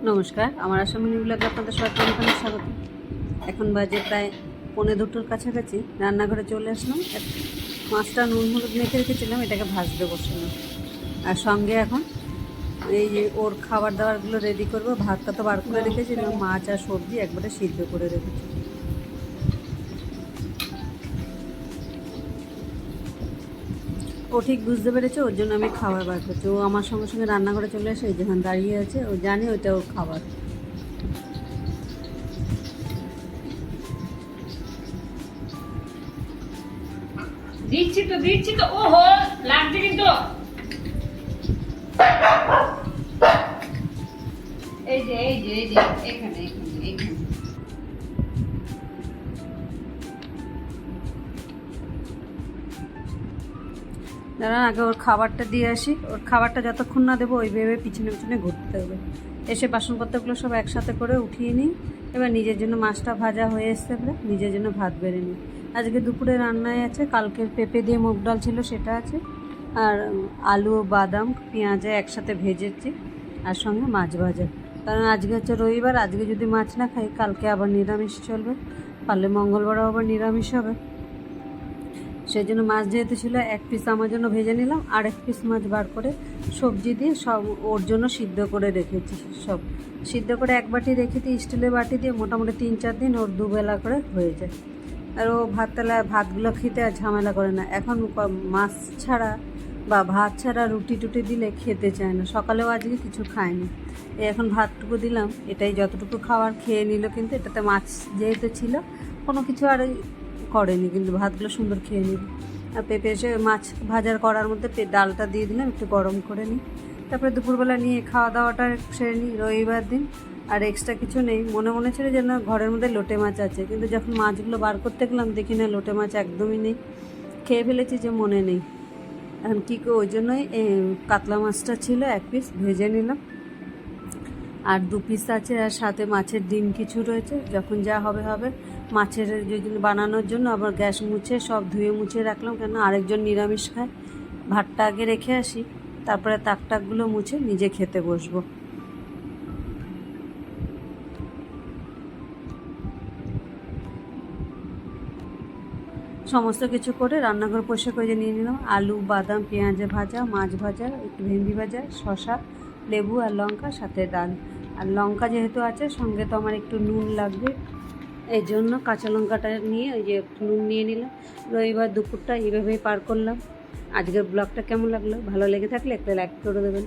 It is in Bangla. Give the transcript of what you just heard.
নমস্কার, আমার আসামিনী ব্লগে আপনাদের সবাইকে অনেক অনেক স্বাগত। এখন বাজে প্রায় 1:45 কাছাকাছি। রান্নাঘরে চলে আসলাম। মাছটা নুন হলুদ মেখে রেখেছিলাম, এটাকে ভাজতে বসলাম। আর সঙ্গে এখন এই যে ওর খাবার দাবারগুলো রেডি করবো। ভাতটা তো বার করে রেখেছিলাম, মাছ আর সবজি একবারে সিদ্ধ করে রেখেছি। ও ঠিক বুঝতে পেরেছে, ওর জন্য আমি খাবার বার করছি। ও আমার সঙ্গে সঙ্গে রান্নাঘরে চলে আসে, এই যেখানে দাঁড়িয়ে আছে, ও জানে ওইটা ওর খাবার। দিচ্ছি তো ওহো লাগছে কিন্তু এই যে এখানে দাঁড়ান, আগে ওর খাবারটা দিয়ে আসি। ওর খাবারটা যতক্ষণ না দেবো ওই ভেবে পিছনে পিছনে ঘুরতে হবে। এসে বাসনপত্রগুলো সব একসাথে করে উঠিয়ে নিই। এবার নিজের জন্য মাছটা ভাজা হয়ে এসছে, এবারে নিজের জন্য ভাত বেড়ে নিই। আজকে দুপুরে রান্নায় আছে, কালকের পেঁপে দিয়ে মুগ ডাল ছিল সেটা আছে, আর আলু বাদাম পেঁয়াজে একসাথে ভেজেছি, আর সঙ্গে মাছ ভাজা। কারণ আজকে হচ্ছে রবিবার, আজকে যদি মাছ না খাই কালকে আবার নিরামিষ চলবে, পারলে মঙ্গলবারও আবার নিরামিষ হবে। সেই জন্য মাছ যেহেতু ছিল, এক পিস আমার জন্য ভেজে নিলাম, আর এক পিস মাছ বার করে সবজি দিয়ে সব ওর জন্য সিদ্ধ করে রেখেছি। সব সিদ্ধ করে এক বাটি রেখে দিই, স্টিলের বাটি দিয়ে। মোটামুটি 3-4 দিন ওর দুবেলা করে হয়ে যায়। আর ও ভাতগুলো খেতে আর ঝামেলা করে না। এখন মাছ ছাড়া বা ভাত ছাড়া রুটি টুটি দিলে খেতে চায় না। সকালেও আজকে কিছু খায়নি। এই এখন ভাতটুকু দিলাম, এটাই যতটুকু খাওয়ার খেয়ে নিল। কিন্তু এটাতে মাছ যেহেতু ছিল, কোনো কিছু আর করেনি, কিন্তু ভাতগুলো সুন্দর খেয়ে নিল। আর পেঁপে এসে মাছ ভাজার করার মধ্যে ডালটা দিয়ে দিলাম, একটু গরম করে নিই। তারপরে দুপুরবেলা নিয়ে খাওয়া দাওয়াটা সেরে নিই। রবিবার দিন আর এক্সট্রা কিছু নেই। মনে মনে ছিল যেন ঘরের মধ্যে লোটে মাছ আছে, কিন্তু যখন মাছগুলো বার করতে গেলাম দেখি না, লোটে মাছ একদমই নেই। খেয়ে ফেলেছি যে মনে নেই। এখন কী ওই জন্যই কাতলা মাছটা ছিল, এক পিস ভেজে নিলাম, আর 2 পিস আছে, আর সাথে মাছের ডিম কিছু রয়েছে। যখন যা হবে হবে। মাছের যদি বানানোর জন্য আবার গ্যাস মুছে সব ধুয়ে মুছে রাখলাম, কেন আরেকজন নিরামিষ খায়। ভাতটা আগে রেখে আসি, তারপরে তাকটাকগুলো মুছে নিজে খেতে বসবো। সমস্ত কিছু করে রান্নাঘর পরিষ্কার করে নিয়ে নিলাম। আলু বাদাম পেঁয়াজে ভাজা, মাছ ভাজা, একটু ভেন্ডি ভাজা, শসা, লেবু আর লঙ্কা, সাথে ডাল। আর লঙ্কা যেহেতু আছে সঙ্গে, তো আমার একটু নুন লাগবে, এই জন্য কাঁচা লঙ্কাটা নিয়ে ওই যে একটু নুন নিয়ে নিলাম। রবিবার দুপুরটা এইভাবেই পার করলাম। আজকের ব্লগটা কেমন লাগলো? ভালো লেগে থাকলে একটা লাইক করে দেবেন।